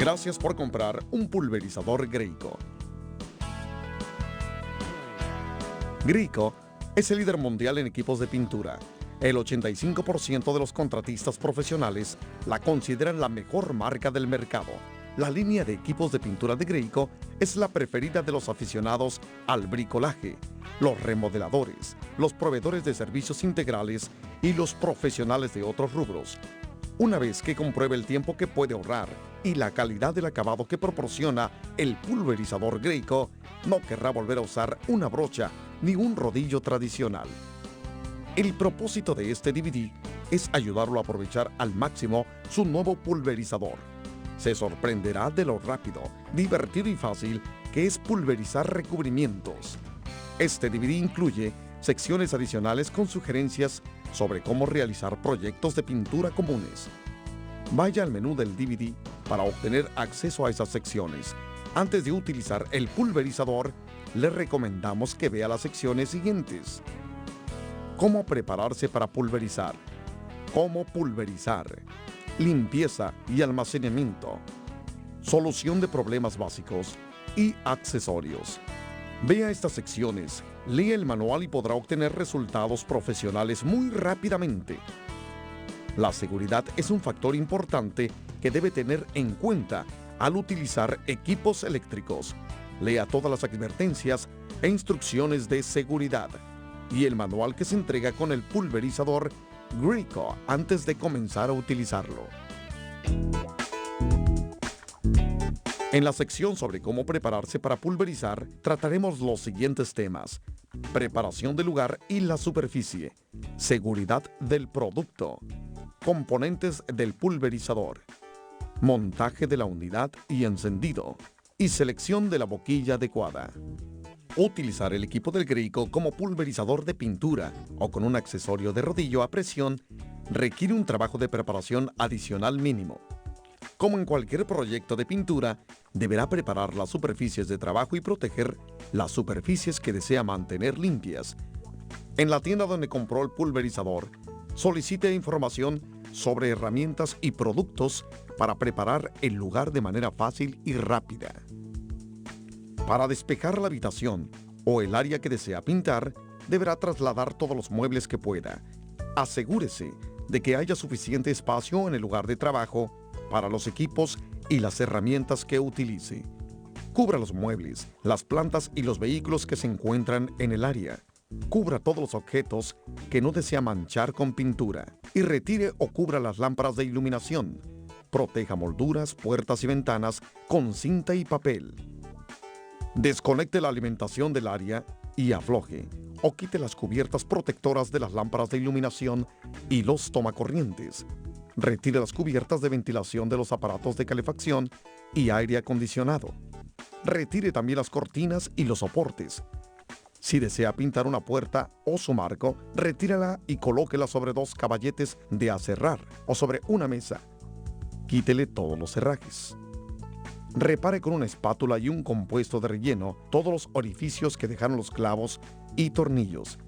Gracias por comprar un pulverizador Graco. Graco es el líder mundial en equipos de pintura. El 85% de los contratistas profesionales la consideran la mejor marca del mercado. La línea de equipos de pintura de Graco es la preferida de los aficionados al bricolaje, los remodeladores, los proveedores de servicios integrales y los profesionales de otros rubros. Una vez que compruebe el tiempo que puede ahorrar y la calidad del acabado que proporciona el pulverizador Graco, no querrá volver a usar una brocha ni un rodillo tradicional. El propósito de este DVD es ayudarlo a aprovechar al máximo su nuevo pulverizador. Se sorprenderá de lo rápido, divertido y fácil que es pulverizar recubrimientos. Este DVD incluye secciones adicionales con sugerencias sobre cómo realizar proyectos de pintura comunes. Vaya al menú del DVD para obtener acceso a esas secciones. Antes de utilizar el pulverizador, le recomendamos que vea las secciones siguientes. Cómo prepararse para pulverizar. Cómo pulverizar. Limpieza y almacenamiento. Solución de problemas básicos y accesorios. Vea estas secciones, lea el manual y podrá obtener resultados profesionales muy rápidamente. La seguridad es un factor importante que debe tener en cuenta al utilizar equipos eléctricos. Lea todas las advertencias e instrucciones de seguridad y el manual que se entrega con el pulverizador Graco antes de comenzar a utilizarlo. En la sección sobre cómo prepararse para pulverizar, trataremos los siguientes temas: preparación del lugar y la superficie, seguridad del producto, componentes del pulverizador, montaje de la unidad y encendido, y selección de la boquilla adecuada. Utilizar el equipo del Graco como pulverizador de pintura o con un accesorio de rodillo a presión requiere un trabajo de preparación adicional mínimo. Como en cualquier proyecto de pintura, deberá preparar las superficies de trabajo y proteger las superficies que desea mantener limpias. En la tienda donde compró el pulverizador, solicite información sobre herramientas y productos para preparar el lugar de manera fácil y rápida. Para despejar la habitación o el área que desea pintar, deberá trasladar todos los muebles que pueda. Asegúrese de que haya suficiente espacio en el lugar de trabajo para los equipos y las herramientas que utilice. Cubra los muebles, las plantas y los vehículos que se encuentran en el área. Cubra todos los objetos que no desea manchar con pintura y retire o cubra las lámparas de iluminación. Proteja molduras, puertas y ventanas con cinta y papel. Desconecte la alimentación del área y afloje o quite las cubiertas protectoras de las lámparas de iluminación y los tomacorrientes. Retire las cubiertas de ventilación de los aparatos de calefacción y aire acondicionado. Retire también las cortinas y los soportes. Si desea pintar una puerta o su marco, retírala y colóquela sobre dos caballetes de aserrar o sobre una mesa. Quítele todos los herrajes. Repare con una espátula y un compuesto de relleno todos los orificios que dejaron los clavos y tornillos.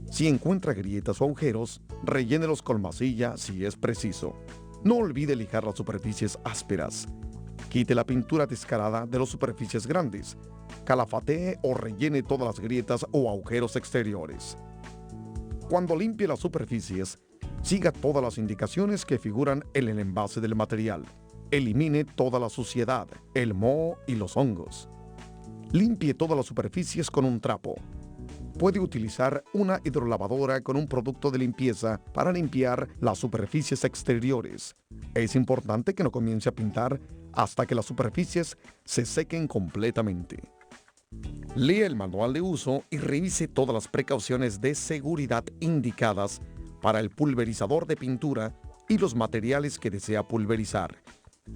Si encuentra grietas o agujeros, rellénelos con masilla si es preciso. No olvide lijar las superficies ásperas. Quite la pintura descarada de las superficies grandes. Calafatee o rellene todas las grietas o agujeros exteriores. Cuando limpie las superficies, siga todas las indicaciones que figuran en el envase del material. Elimine toda la suciedad, el moho y los hongos. Limpie todas las superficies con un trapo. Puede utilizar una hidrolavadora con un producto de limpieza para limpiar las superficies exteriores. Es importante que no comience a pintar hasta que las superficies se sequen completamente. Lea el manual de uso y revise todas las precauciones de seguridad indicadas para el pulverizador de pintura y los materiales que desea pulverizar.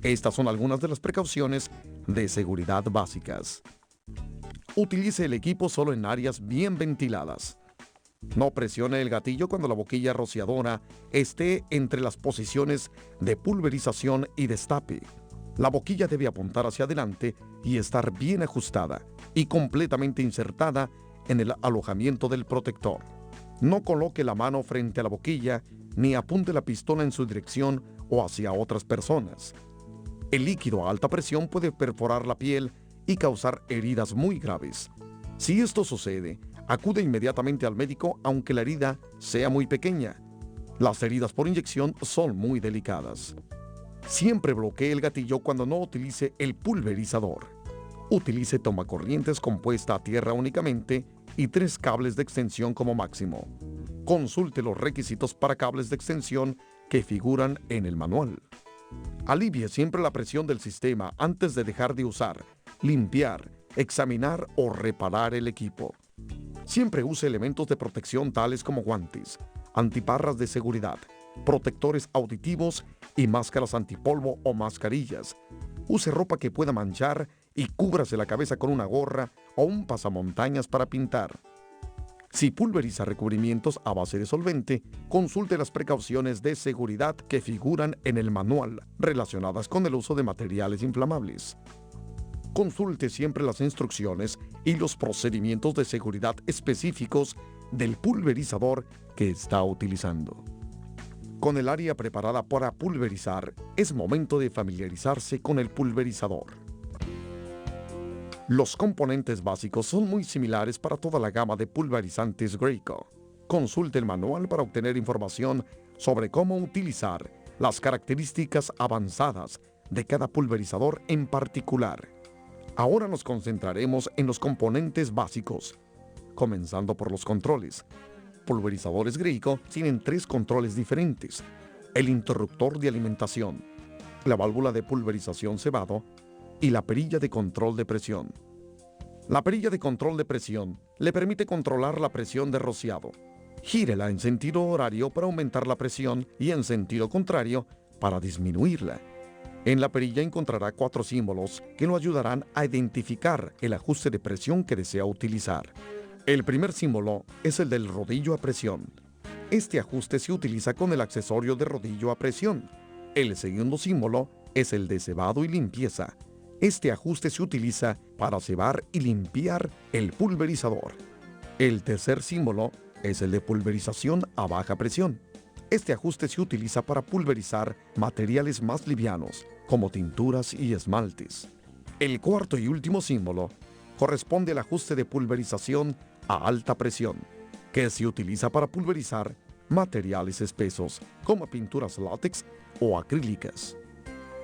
Estas son algunas de las precauciones de seguridad básicas. Utilice el equipo solo en áreas bien ventiladas. No presione el gatillo cuando la boquilla rociadora esté entre las posiciones de pulverización y destape. La boquilla debe apuntar hacia adelante y estar bien ajustada y completamente insertada en el alojamiento del protector. No coloque la mano frente a la boquilla ni apunte la pistola en su dirección o hacia otras personas. El líquido a alta presión puede perforar la piel y causar heridas muy graves. Si esto sucede, acude inmediatamente al médico aunque la herida sea muy pequeña. Las heridas por inyección son muy delicadas. Siempre bloquee el gatillo cuando no utilice el pulverizador. Utilice tomacorrientes compuesta a tierra únicamente y 3 cables de extensión como máximo. Consulte los requisitos para cables de extensión que figuran en el manual. Alivie siempre la presión del sistema antes de dejar de usar, limpiar, examinar o reparar el equipo. Siempre use elementos de protección tales como guantes, antiparras de seguridad, protectores auditivos y máscaras antipolvo o mascarillas. Use ropa que pueda manchar y cúbrase la cabeza con una gorra o un pasamontañas para pintar. Si pulveriza recubrimientos a base de solvente, consulte las precauciones de seguridad que figuran en el manual relacionadas con el uso de materiales inflamables. Consulte siempre las instrucciones y los procedimientos de seguridad específicos del pulverizador que está utilizando. Con el área preparada para pulverizar, es momento de familiarizarse con el pulverizador. Los componentes básicos son muy similares para toda la gama de pulverizantes Graco. Consulte el manual para obtener información sobre cómo utilizar las características avanzadas de cada pulverizador en particular. Ahora nos concentraremos en los componentes básicos, comenzando por los controles. Pulverizadores Graco tienen 3 controles diferentes: el interruptor de alimentación, la válvula de pulverización cebado y la perilla de control de presión. La perilla de control de presión le permite controlar la presión de rociado. Gírela en sentido horario para aumentar la presión y en sentido contrario para disminuirla. En la perilla encontrará 4 símbolos que lo ayudarán a identificar el ajuste de presión que desea utilizar. El primer símbolo es el del rodillo a presión. Este ajuste se utiliza con el accesorio de rodillo a presión. El segundo símbolo es el de cebado y limpieza. Este ajuste se utiliza para cebar y limpiar el pulverizador. El tercer símbolo es el de pulverización a baja presión. Este ajuste se utiliza para pulverizar materiales más livianos, como tinturas y esmaltes. El cuarto y último símbolo corresponde al ajuste de pulverización a alta presión, que se utiliza para pulverizar materiales espesos, como pinturas látex o acrílicas.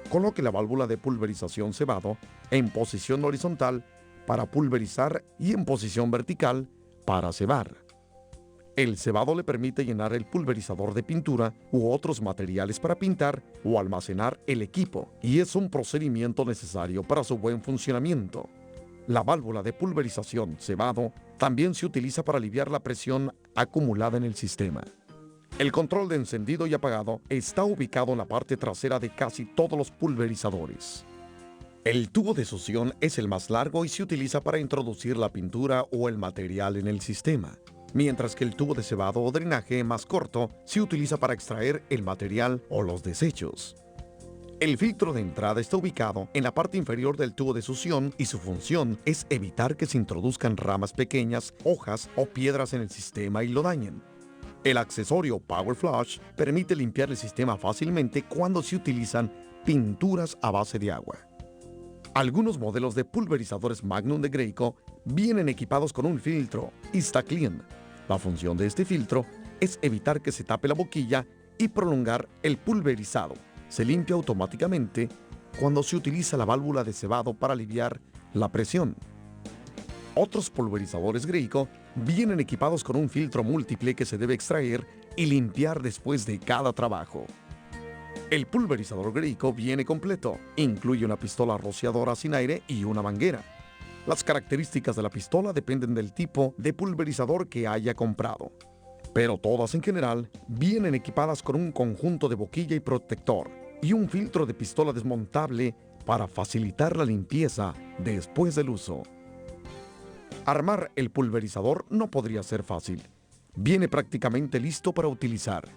Coloque la válvula de pulverización cebado en posición horizontal para pulverizar y en posición vertical para cebar. El cebado le permite llenar el pulverizador de pintura u otros materiales para pintar o almacenar el equipo, y es un procedimiento necesario para su buen funcionamiento. La válvula de pulverización cebado también se utiliza para aliviar la presión acumulada en el sistema. El control de encendido y apagado está ubicado en la parte trasera de casi todos los pulverizadores. El tubo de succión es el más largo y se utiliza para introducir la pintura o el material en el sistema, mientras que el tubo de cebado o drenaje más corto se utiliza para extraer el material o los desechos. El filtro de entrada está ubicado en la parte inferior del tubo de succión y su función es evitar que se introduzcan ramas pequeñas, hojas o piedras en el sistema y lo dañen. El accesorio Power Flush permite limpiar el sistema fácilmente cuando se utilizan pinturas a base de agua. Algunos modelos de pulverizadores Magnum de Graco vienen equipados con un filtro InstaClean. La función de este filtro es evitar que se tape la boquilla y prolongar el pulverizado. Se limpia automáticamente cuando se utiliza la válvula de cebado para aliviar la presión. Otros pulverizadores Graco vienen equipados con un filtro múltiple que se debe extraer y limpiar después de cada trabajo. El pulverizador Graco viene completo. Incluye una pistola rociadora sin aire y una manguera. Las características de la pistola dependen del tipo de pulverizador que haya comprado, pero todas en general vienen equipadas con un conjunto de boquilla y protector y un filtro de pistola desmontable para facilitar la limpieza después del uso. Armar el pulverizador no podría ser fácil. Viene prácticamente listo para utilizar.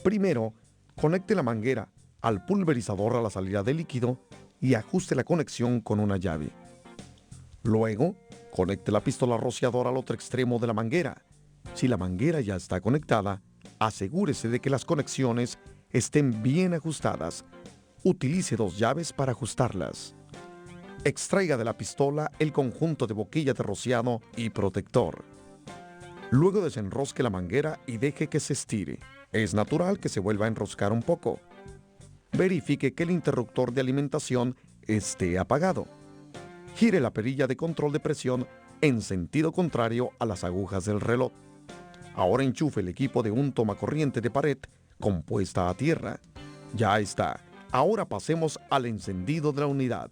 Primero, conecte la manguera al pulverizador a la salida de líquido y ajuste la conexión con una llave. Luego, conecte la pistola rociadora al otro extremo de la manguera. Si la manguera ya está conectada, asegúrese de que las conexiones estén bien ajustadas. Utilice 2 llaves para ajustarlas. Extraiga de la pistola el conjunto de boquilla de rociado y protector. Luego desenrosque la manguera y deje que se estire. Es natural que se vuelva a enroscar un poco. Verifique que el interruptor de alimentación esté apagado. Gire la perilla de control de presión en sentido contrario a las agujas del reloj. Ahora enchufe el equipo de un tomacorriente de pared compuesta a tierra. Ya está. Ahora pasemos al encendido de la unidad.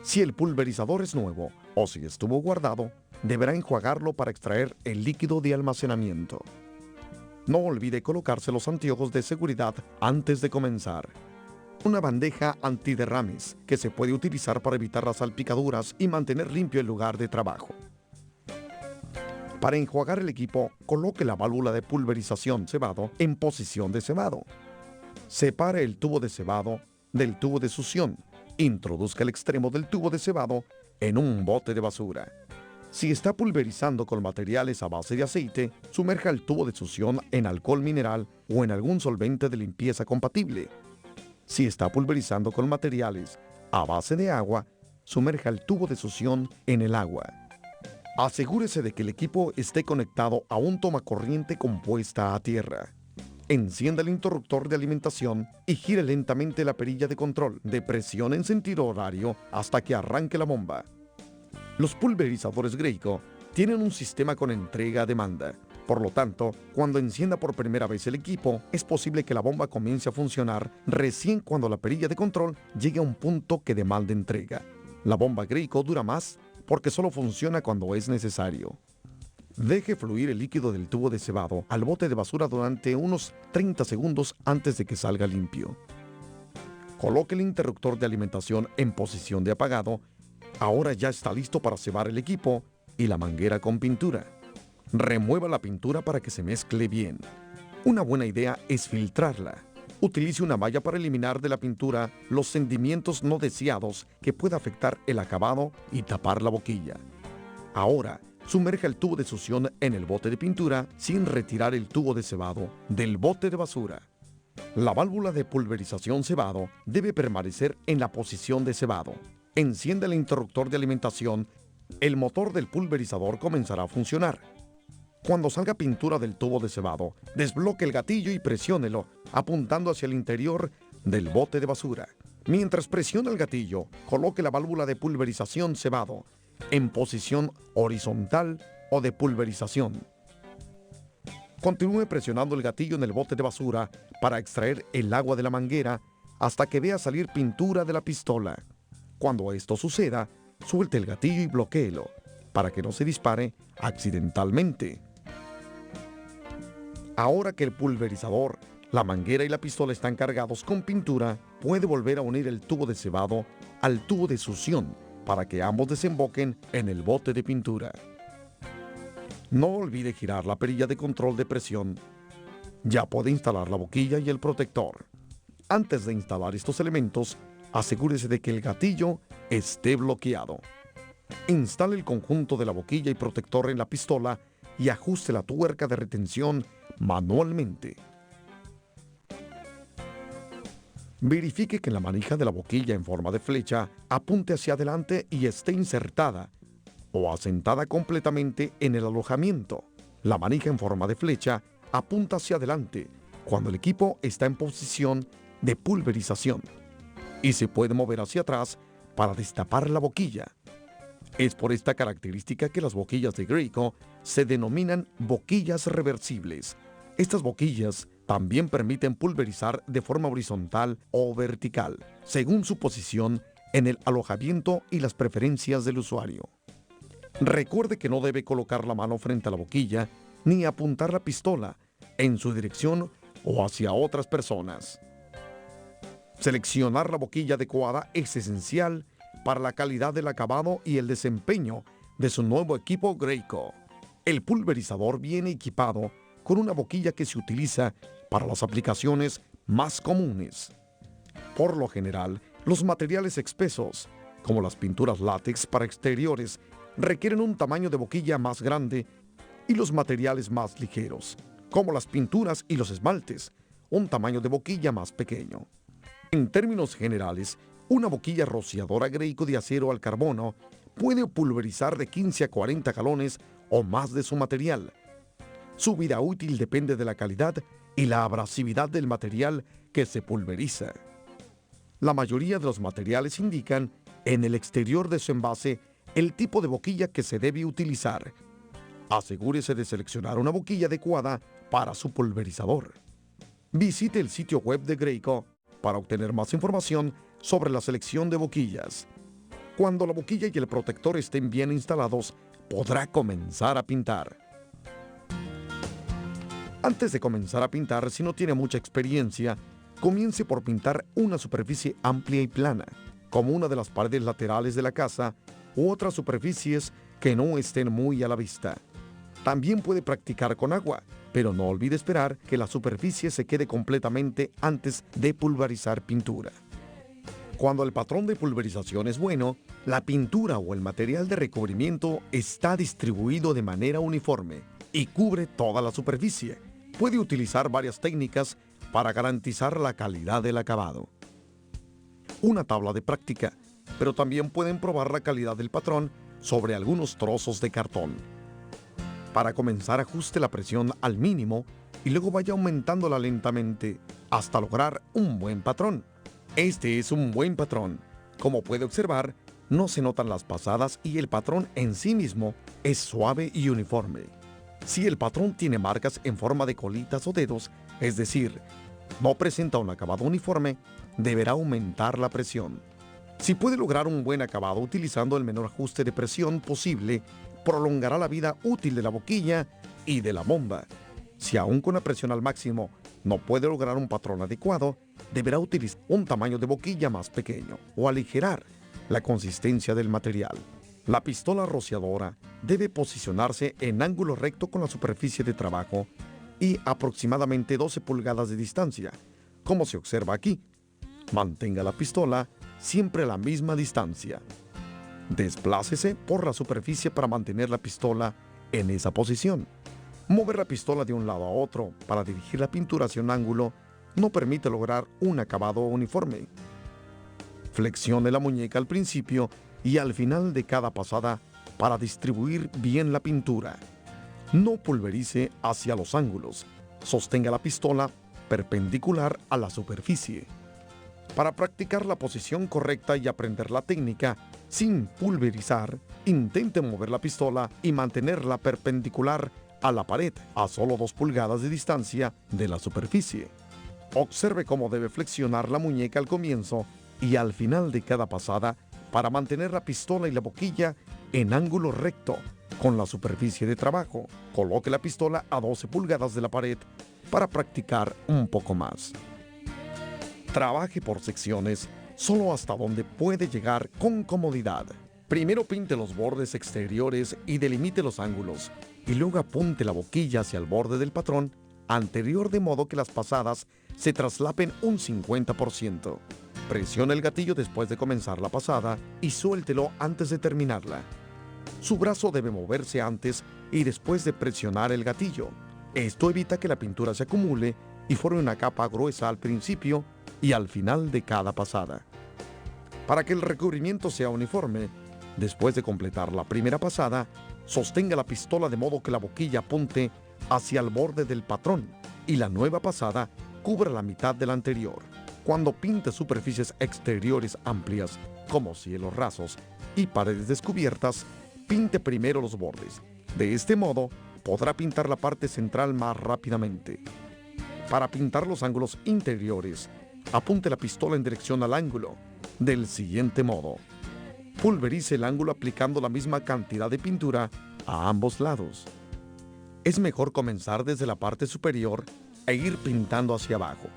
Si el pulverizador es nuevo o si estuvo guardado, deberá enjuagarlo para extraer el líquido de almacenamiento. No olvide colocarse los anteojos de seguridad antes de comenzar. Una bandeja antiderrames que se puede utilizar para evitar las salpicaduras y mantener limpio el lugar de trabajo. Para enjuagar el equipo, coloque la válvula de pulverización cebado en posición de cebado. Separe el tubo de cebado del tubo de succión. Introduzca el extremo del tubo de cebado en un bote de basura. Si está pulverizando con materiales a base de aceite, sumerja el tubo de succión en alcohol mineral o en algún solvente de limpieza compatible. Si está pulverizando con materiales a base de agua, sumerja el tubo de succión en el agua. Asegúrese de que el equipo esté conectado a un tomacorriente compuesta a tierra. Encienda el interruptor de alimentación y gire lentamente la perilla de control de presión en sentido horario hasta que arranque la bomba. Los pulverizadores Graco tienen un sistema con entrega a demanda. Por lo tanto, cuando encienda por primera vez el equipo, es posible que la bomba comience a funcionar recién cuando la perilla de control llegue a un punto que demande entrega. La bomba Graco dura más porque solo funciona cuando es necesario. Deje fluir el líquido del tubo de cebado al bote de basura durante unos 30 segundos antes de que salga limpio. Coloque el interruptor de alimentación en posición de apagado. Ahora ya está listo para cebar el equipo y la manguera con pintura. Remueva la pintura para que se mezcle bien. Una buena idea es filtrarla. Utilice una malla para eliminar de la pintura los sentimientos no deseados que pueda afectar el acabado y tapar la boquilla. Ahora, sumerja el tubo de succión en el bote de pintura sin retirar el tubo de cebado del bote de basura. La válvula de pulverización cebado debe permanecer en la posición de cebado. Encienda el interruptor de alimentación. El motor del pulverizador comenzará a funcionar. Cuando salga pintura del tubo de cebado, desbloque el gatillo y presiónelo, apuntando hacia el interior del bote de basura. Mientras presiona el gatillo, coloque la válvula de pulverización cebado en posición horizontal o de pulverización. Continúe presionando el gatillo en el bote de basura para extraer el agua de la manguera hasta que vea salir pintura de la pistola. Cuando esto suceda, suelte el gatillo y bloquéelo para que no se dispare accidentalmente. Ahora que el pulverizador, la manguera y la pistola están cargados con pintura, puede volver a unir el tubo de cebado al tubo de succión para que ambos desemboquen en el bote de pintura. No olvide girar la perilla de control de presión. Ya puede instalar la boquilla y el protector. Antes de instalar estos elementos, asegúrese de que el gatillo esté bloqueado. Instale el conjunto de la boquilla y protector en la pistola y ajuste la tuerca de retención manualmente. Verifique que la manija de la boquilla en forma de flecha apunte hacia adelante y esté insertada o asentada completamente en el alojamiento. La manija en forma de flecha apunta hacia adelante cuando el equipo está en posición de pulverización y se puede mover hacia atrás para destapar la boquilla. Es por esta característica que las boquillas de Graco se denominan boquillas reversibles. Estas boquillas también permiten pulverizar de forma horizontal o vertical, según su posición en el alojamiento y las preferencias del usuario. Recuerde que no debe colocar la mano frente a la boquilla ni apuntar la pistola en su dirección o hacia otras personas. Seleccionar la boquilla adecuada es esencial para la calidad del acabado y el desempeño de su nuevo equipo Graco. El pulverizador viene equipado con una boquilla que se utiliza para las aplicaciones más comunes. Por lo general, los materiales espesos, como las pinturas látex para exteriores, requieren un tamaño de boquilla más grande y los materiales más ligeros, como las pinturas y los esmaltes, un tamaño de boquilla más pequeño. En términos generales, una boquilla rociadora Graco de acero al carbono puede pulverizar de 15 a 40 galones o más de su material. Su vida útil depende de la calidad y la abrasividad del material que se pulveriza. La mayoría de los materiales indican en el exterior de su envase el tipo de boquilla que se debe utilizar. Asegúrese de seleccionar una boquilla adecuada para su pulverizador. Visite el sitio web de Graco para obtener más información sobre la selección de boquillas. Cuando la boquilla y el protector estén bien instalados, podrá comenzar a pintar. Antes de comenzar a pintar, si no tiene mucha experiencia, comience por pintar una superficie amplia y plana, como una de las paredes laterales de la casa u otras superficies que no estén muy a la vista. También puede practicar con agua, pero no olvide esperar que la superficie se quede completamente antes de pulverizar pintura. Cuando el patrón de pulverización es bueno, la pintura o el material de recubrimiento está distribuido de manera uniforme y cubre toda la superficie. Puede utilizar varias técnicas para garantizar la calidad del acabado. Una tabla de práctica, pero también pueden probar la calidad del patrón sobre algunos trozos de cartón. Para comenzar, ajuste la presión al mínimo y luego vaya aumentándola lentamente hasta lograr un buen patrón. Este es un buen patrón. Como puede observar, no se notan las pasadas y el patrón en sí mismo es suave y uniforme. Si el patrón tiene marcas en forma de colitas o dedos, es decir, no presenta un acabado uniforme, deberá aumentar la presión. Si puede lograr un buen acabado utilizando el menor ajuste de presión posible, prolongará la vida útil de la boquilla y de la bomba. Si aún con la presión al máximo no puede lograr un patrón adecuado, deberá utilizar un tamaño de boquilla más pequeño o aligerar la consistencia del material. La pistola rociadora debe posicionarse en ángulo recto con la superficie de trabajo y aproximadamente 12 pulgadas de distancia, como se observa aquí. Mantenga la pistola siempre a la misma distancia. Desplácese por la superficie para mantener la pistola en esa posición. Mover la pistola de un lado a otro para dirigir la pintura hacia un ángulo no permite lograr un acabado uniforme. Flexione la muñeca al principio y al final de cada pasada para distribuir bien la pintura. No pulverice hacia los ángulos. Sostenga la pistola perpendicular a la superficie. Para practicar la posición correcta y aprender la técnica sin pulverizar, intente mover la pistola y mantenerla perpendicular a la pared a solo 2 pulgadas de distancia de la superficie. Observe cómo debe flexionar la muñeca al comienzo y al final de cada pasada para mantener la pistola y la boquilla en ángulo recto con la superficie de trabajo. Coloque la pistola a 12 pulgadas de la pared para practicar un poco más. Trabaje por secciones, solo hasta donde puede llegar con comodidad. Primero pinte los bordes exteriores y delimite los ángulos, y luego apunte la boquilla hacia el borde del patrón anterior de modo que las pasadas se traslapen un 50%. Presione el gatillo después de comenzar la pasada y suéltelo antes de terminarla. Su brazo debe moverse antes y después de presionar el gatillo. Esto evita que la pintura se acumule y forme una capa gruesa al principio y al final de cada pasada. Para que el recubrimiento sea uniforme, después de completar la primera pasada, sostenga la pistola de modo que la boquilla apunte hacia el borde del patrón y la nueva pasada cubra la mitad de la anterior. Cuando pinte superficies exteriores amplias, como cielos rasos y paredes descubiertas, pinte primero los bordes. De este modo, podrá pintar la parte central más rápidamente. Para pintar los ángulos interiores, apunte la pistola en dirección al ángulo, del siguiente modo. Pulverice el ángulo aplicando la misma cantidad de pintura a ambos lados. Es mejor comenzar desde la parte superior e ir pintando hacia abajo.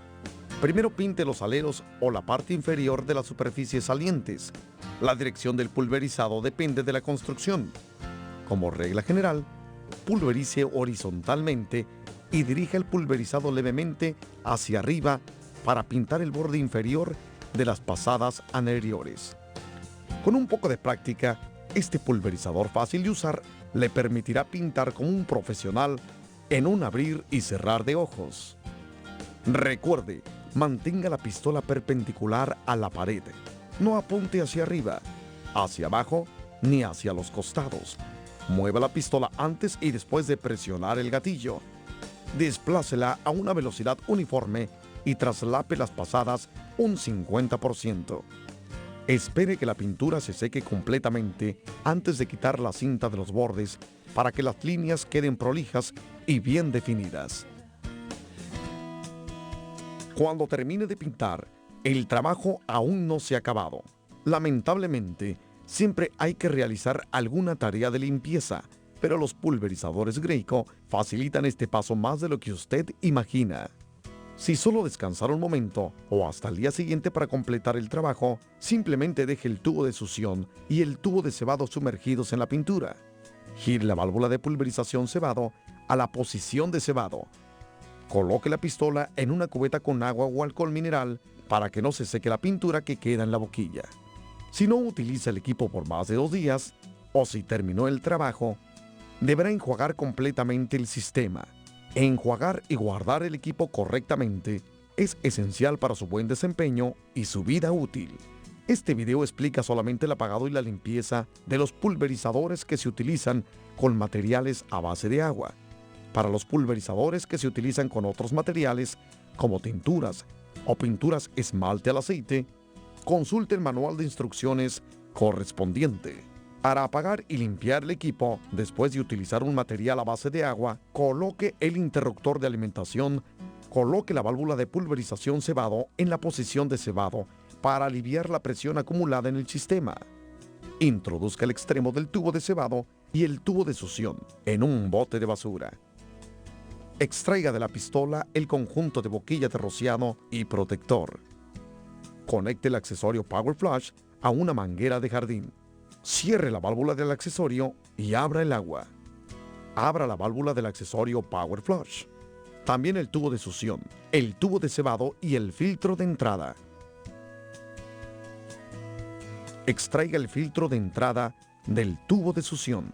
Primero pinte los aleros o la parte inferior de las superficies salientes. La dirección del pulverizado depende de la construcción. Como regla general, pulverice horizontalmente y dirija el pulverizado levemente hacia arriba para pintar el borde inferior de las pasadas anteriores. Con un poco de práctica, este pulverizador fácil de usar le permitirá pintar como un profesional en un abrir y cerrar de ojos. Recuerde, Mantenga la pistola perpendicular a la pared. No apunte hacia arriba, hacia abajo ni hacia los costados. Mueva la pistola antes y después de presionar el gatillo. Desplácela a una velocidad uniforme y traslape las pasadas un 50%. Espere que la pintura se seque completamente antes de quitar la cinta de los bordes para que las líneas queden prolijas y bien definidas. Cuando termine de pintar, el trabajo aún no se ha acabado. Lamentablemente, siempre hay que realizar alguna tarea de limpieza, pero los pulverizadores Graco facilitan este paso más de lo que usted imagina. Si solo descansar un momento o hasta el día siguiente para completar el trabajo, simplemente deje el tubo de succión y el tubo de cebado sumergidos en la pintura. Gire la válvula de pulverización cebado a la posición de cebado. Coloque la pistola en una cubeta con agua o alcohol mineral para que no se seque la pintura que queda en la boquilla. Si no utiliza el equipo por más de 2 días, o si terminó el trabajo, deberá enjuagar completamente el sistema. Enjuagar y guardar el equipo correctamente es esencial para su buen desempeño y su vida útil. Este video explica solamente el apagado y la limpieza de los pulverizadores que se utilizan con materiales a base de agua. Para los pulverizadores que se utilizan con otros materiales, como tinturas o pinturas esmalte al aceite, consulte el manual de instrucciones correspondiente. Para apagar y limpiar el equipo, después de utilizar un material a base de agua, coloque el interruptor de alimentación, coloque la válvula de pulverización cebado en la posición de cebado para aliviar la presión acumulada en el sistema. Introduzca el extremo del tubo de cebado y el tubo de succión en un bote de basura. Extraiga de la pistola el conjunto de boquilla de rociado y protector. Conecte el accesorio Power Flush a una manguera de jardín. Cierre la válvula del accesorio y abra el agua. Abra la válvula del accesorio Power Flush. También el tubo de succión, el tubo de cebado y el filtro de entrada. Extraiga el filtro de entrada del tubo de succión.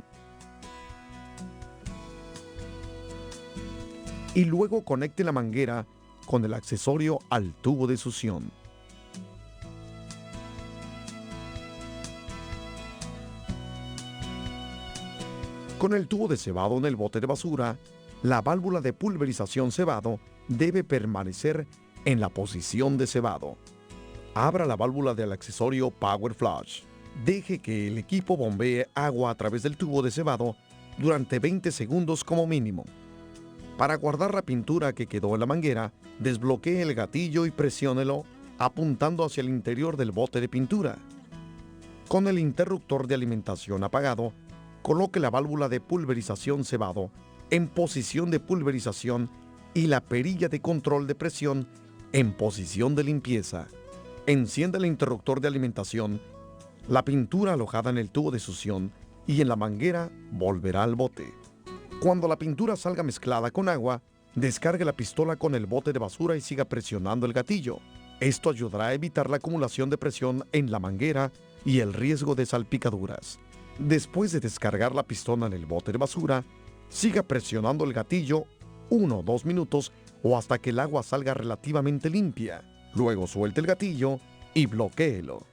Y luego conecte la manguera con el accesorio al tubo de succión. Con el tubo de cebado en el bote de basura, la válvula de pulverización cebado debe permanecer en la posición de cebado. Abra la válvula del accesorio Power Flush. Deje que el equipo bombee agua a través del tubo de cebado durante 20 segundos como mínimo. Para guardar la pintura que quedó en la manguera, desbloquee el gatillo y presiónelo apuntando hacia el interior del bote de pintura. Con el interruptor de alimentación apagado, coloque la válvula de pulverización cebado en posición de pulverización y la perilla de control de presión en posición de limpieza. Encienda el interruptor de alimentación, la pintura alojada en el tubo de succión y en la manguera volverá al bote. Cuando la pintura salga mezclada con agua, descargue la pistola con el bote de basura y siga presionando el gatillo. Esto ayudará a evitar la acumulación de presión en la manguera y el riesgo de salpicaduras. Después de descargar la pistola en el bote de basura, siga presionando el gatillo 1 o 2 minutos o hasta que el agua salga relativamente limpia. Luego suelte el gatillo y bloquéelo.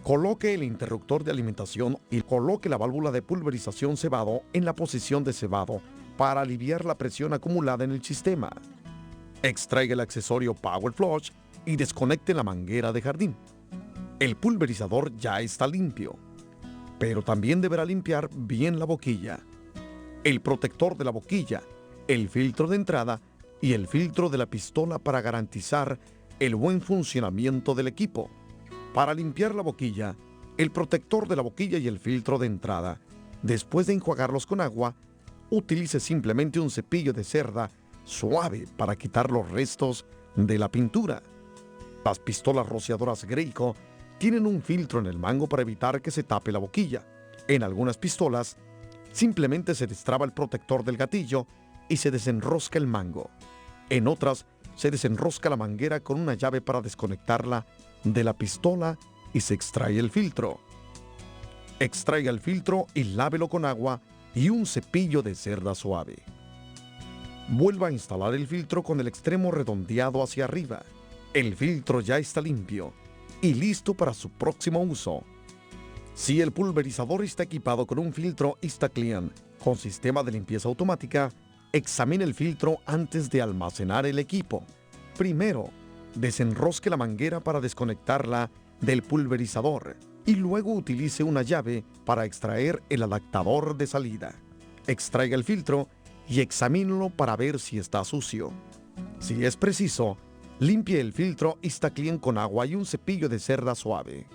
Coloque el interruptor de alimentación y coloque la válvula de pulverización cebado en la posición de cebado para aliviar la presión acumulada en el sistema. Extraiga el accesorio Power Flush y desconecte la manguera de jardín. El pulverizador ya está limpio, pero también deberá limpiar bien la boquilla, el protector de la boquilla, el filtro de entrada y el filtro de la pistola para garantizar el buen funcionamiento del equipo. Para limpiar la boquilla, el protector de la boquilla y el filtro de entrada, después de enjuagarlos con agua, utilice simplemente un cepillo de cerda suave para quitar los restos de la pintura. Las pistolas rociadoras Graco tienen un filtro en el mango para evitar que se tape la boquilla. En algunas pistolas, simplemente se destraba el protector del gatillo y se desenrosca el mango. En otras, se desenrosca la manguera con una llave para desconectarla de la pistola y se extrae el filtro. Extraiga el filtro y lávelo con agua y un cepillo de cerda suave. Vuelva a instalar el filtro con el extremo redondeado hacia arriba. El filtro ya está limpio y listo para su próximo uso. Si el pulverizador está equipado con un filtro InstaClean con sistema de limpieza automática, examine el filtro antes de almacenar el equipo. Primero, desenrosque la manguera para desconectarla del pulverizador y luego utilice una llave para extraer el adaptador de salida. Extraiga el filtro y examínelo para ver si está sucio. Si es preciso, limpie el filtro InstaClean con agua y un cepillo de cerda suave.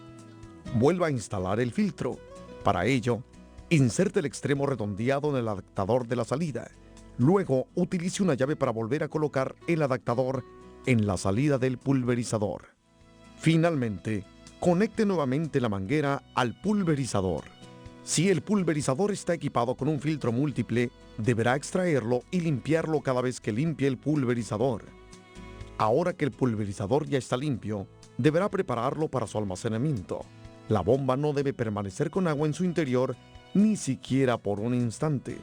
Vuelva a instalar el filtro. Para ello, inserte el extremo redondeado en el adaptador de la salida. Luego, utilice una llave para volver a colocar el adaptador en la salida del pulverizador. Finalmente, conecte nuevamente la manguera al pulverizador. Si el pulverizador está equipado con un filtro múltiple, deberá extraerlo y limpiarlo cada vez que limpie el pulverizador. Ahora que el pulverizador ya está limpio, deberá prepararlo para su almacenamiento. La bomba no debe permanecer con agua en su interior ni siquiera por un instante.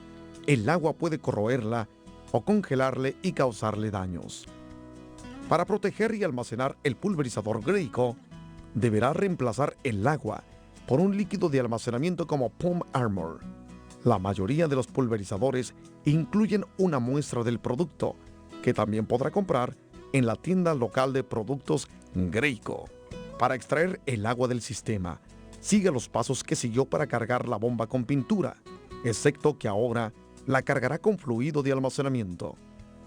El agua puede corroerla o congelarle y causarle daños. Para proteger y almacenar el pulverizador Graco, deberá reemplazar el agua por un líquido de almacenamiento como Pump Armor. La mayoría de los pulverizadores incluyen una muestra del producto, que también podrá comprar en la tienda local de productos Graco. Para extraer el agua del sistema, siga los pasos que siguió para cargar la bomba con pintura, excepto que ahora la cargará con fluido de almacenamiento.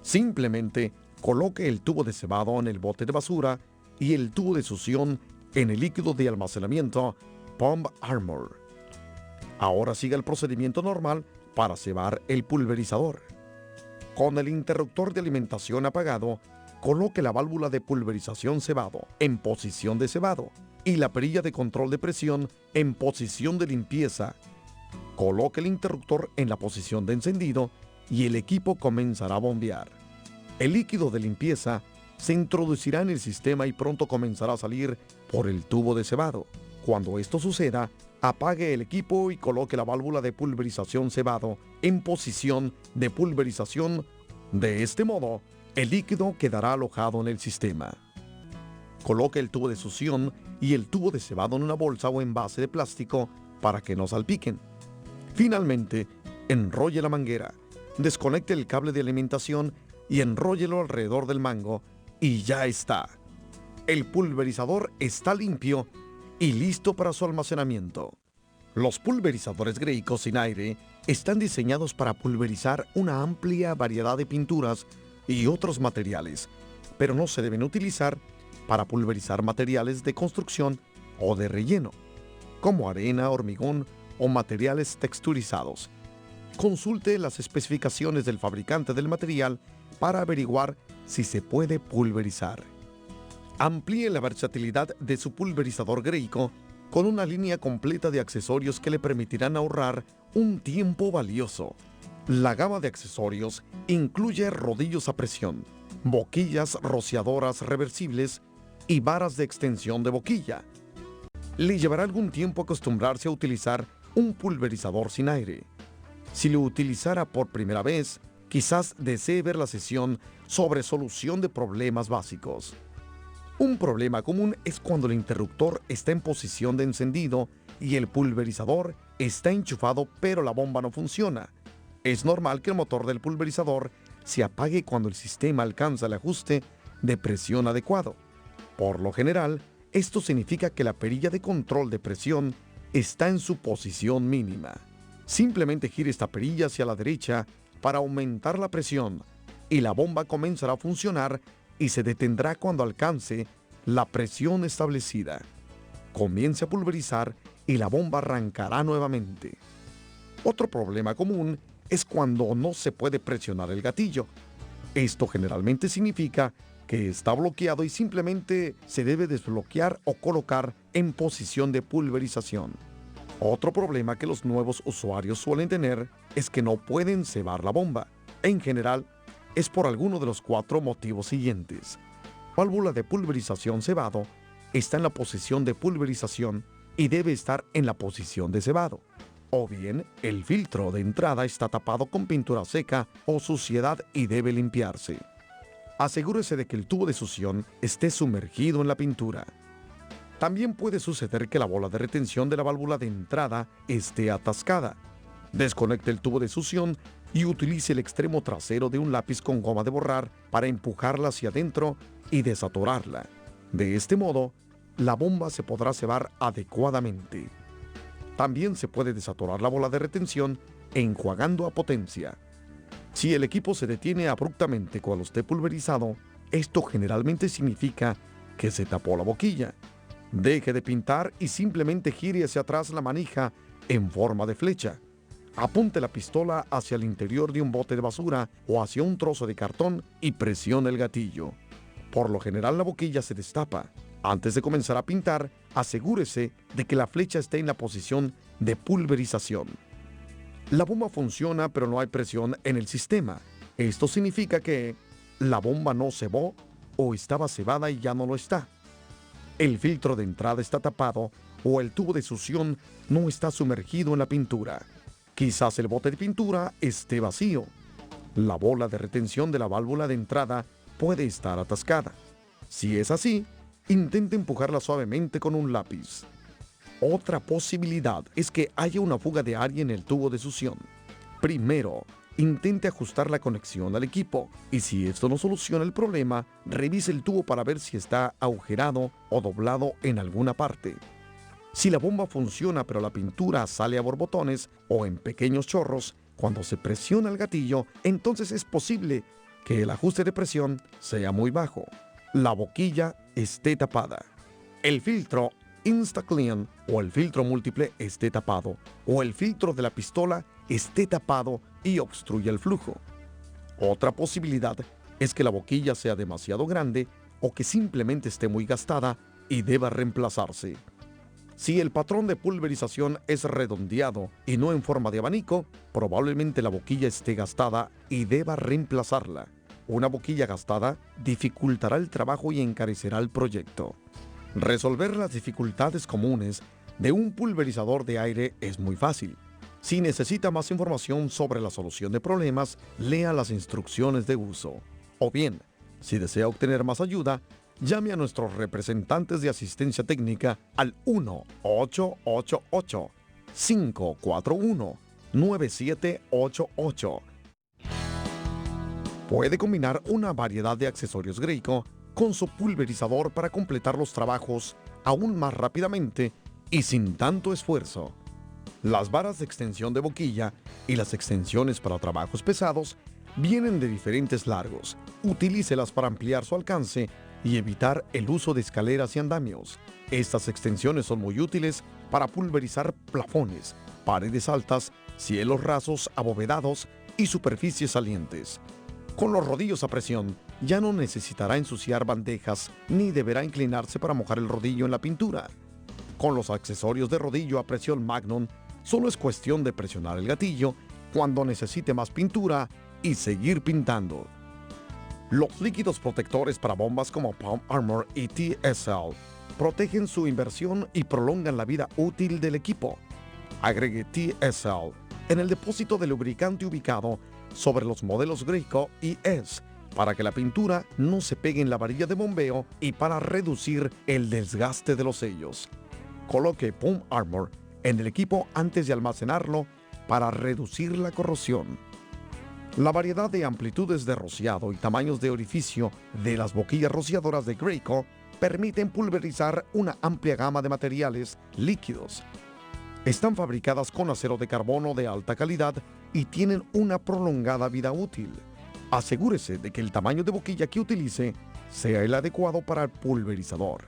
Simplemente coloque el tubo de cebado en el bote de basura y el tubo de succión en el líquido de almacenamiento Pump Armor. Ahora siga el procedimiento normal para cebar el pulverizador. Con el interruptor de alimentación apagado, coloque la válvula de pulverización cebado en posición de cebado y la perilla de control de presión en posición de limpieza. Coloque el interruptor en la posición de encendido y el equipo comenzará a bombear. El líquido de limpieza se introducirá en el sistema y pronto comenzará a salir por el tubo de cebado. Cuando esto suceda, apague el equipo y coloque la válvula de pulverización cebado en posición de pulverización. De este modo, el líquido quedará alojado en el sistema. Coloque el tubo de succión y el tubo de cebado en una bolsa o envase de plástico para que no salpiquen. Finalmente, enrolle la manguera, desconecte el cable de alimentación y enróllelo alrededor del mango y ya está. El pulverizador está limpio y listo para su almacenamiento. Los pulverizadores Graco sin aire están diseñados para pulverizar una amplia variedad de pinturas y otros materiales, pero no se deben utilizar para pulverizar materiales de construcción o de relleno, como arena, hormigón o materiales texturizados. Consulte las especificaciones del fabricante del material para averiguar si se puede pulverizar. Amplíe la versatilidad de su pulverizador Graco con una línea completa de accesorios que le permitirán ahorrar un tiempo valioso. La gama de accesorios incluye rodillos a presión, boquillas rociadoras reversibles y varas de extensión de boquilla. Le llevará algún tiempo acostumbrarse a utilizar un pulverizador sin aire. Si lo utilizara por primera vez, quizás desee ver la sesión sobre solución de problemas básicos. Un problema común es cuando el interruptor está en posición de encendido y el pulverizador está enchufado pero la bomba no funciona. Es normal que el motor del pulverizador se apague cuando el sistema alcanza el ajuste de presión adecuado. Por lo general, esto significa que la perilla de control de presión está en su posición mínima. Simplemente gire esta perilla hacia la derecha para aumentar la presión y la bomba comenzará a funcionar y se detendrá cuando alcance la presión establecida. Comience a pulverizar y la bomba arrancará nuevamente. Otro problema común es cuando no se puede presionar el gatillo. Esto generalmente significa que está bloqueado y simplemente se debe desbloquear o colocar en posición de pulverización. Otro problema que los nuevos usuarios suelen tener es que no pueden cebar la bomba. En general, es por alguno de los 4 motivos siguientes. Válvula de pulverización cebado está en la posición de pulverización y debe estar en la posición de cebado. O bien, el filtro de entrada está tapado con pintura seca o suciedad y debe limpiarse. Asegúrese de que el tubo de succión esté sumergido en la pintura. También puede suceder que la bola de retención de la válvula de entrada esté atascada. Desconecte el tubo de succión y utilice el extremo trasero de un lápiz con goma de borrar para empujarla hacia adentro y desatorarla. De este modo, la bomba se podrá cebar adecuadamente. También se puede desatorar la bola de retención enjuagando a potencia. Si el equipo se detiene abruptamente cuando esté pulverizado, esto generalmente significa que se tapó la boquilla. Deje de pintar y simplemente gire hacia atrás la manija en forma de flecha. Apunte la pistola hacia el interior de un bote de basura o hacia un trozo de cartón y presione el gatillo. Por lo general la boquilla se destapa. Antes de comenzar a pintar, asegúrese de que la flecha esté en la posición de pulverización. La bomba funciona, pero no hay presión en el sistema. Esto significa que la bomba no cebó o estaba cebada y ya no lo está. El filtro de entrada está tapado o el tubo de succión no está sumergido en la pintura. Quizás el bote de pintura esté vacío. La bola de retención de la válvula de entrada puede estar atascada. Si es así, intente empujarla suavemente con un lápiz. Otra posibilidad es que haya una fuga de aire en el tubo de succión. Primero, intente ajustar la conexión al equipo y si esto no soluciona el problema, revise el tubo para ver si está agujerado o doblado en alguna parte. Si la bomba funciona pero la pintura sale a borbotones o en pequeños chorros, cuando se presiona el gatillo, entonces es posible que el ajuste de presión sea muy bajo. La boquilla esté tapada. El filtro InstaClean o el filtro múltiple esté tapado, o el filtro de la pistola esté tapado y obstruya el flujo. Otra posibilidad es que la boquilla sea demasiado grande o que simplemente esté muy gastada y deba reemplazarse. Si el patrón de pulverización es redondeado y no en forma de abanico, probablemente la boquilla esté gastada y deba reemplazarla. Una boquilla gastada dificultará el trabajo y encarecerá el proyecto. Resolver las dificultades comunes de un pulverizador de aire es muy fácil. Si necesita más información sobre la solución de problemas, lea las instrucciones de uso. O bien, si desea obtener más ayuda, llame a nuestros representantes de asistencia técnica al 1-888-541-9788. Puede combinar una variedad de accesorios Graco con su pulverizador para completar los trabajos aún más rápidamente y sin tanto esfuerzo. Las varas de extensión de boquilla y las extensiones para trabajos pesados vienen de diferentes largos. Utilícelas para ampliar su alcance y evitar el uso de escaleras y andamios. Estas extensiones son muy útiles para pulverizar plafones, paredes altas, cielos rasos abovedados y superficies salientes. Con los rodillos a presión, ya no necesitará ensuciar bandejas ni deberá inclinarse para mojar el rodillo en la pintura. Con los accesorios de rodillo a presión Magnum, solo es cuestión de presionar el gatillo cuando necesite más pintura y seguir pintando. Los líquidos protectores para bombas como Palm Armor y TSL protegen su inversión y prolongan la vida útil del equipo. Agregue TSL en el depósito de lubricante ubicado sobre los modelos Graco y S para que la pintura no se pegue en la varilla de bombeo y para reducir el desgaste de los sellos. Coloque Palm Armor en el equipo antes de almacenarlo para reducir la corrosión. La variedad de amplitudes de rociado y tamaños de orificio de las boquillas rociadoras de Graco permiten pulverizar una amplia gama de materiales líquidos. Están fabricadas con acero de carbono de alta calidad y tienen una prolongada vida útil. Asegúrese de que el tamaño de boquilla que utilice sea el adecuado para el pulverizador.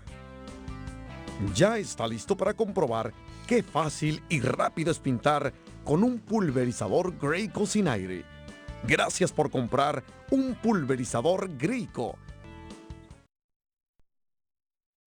Ya está listo para comprobar qué fácil y rápido es pintar con un pulverizador Graco sin aire. Gracias por comprar un pulverizador Graco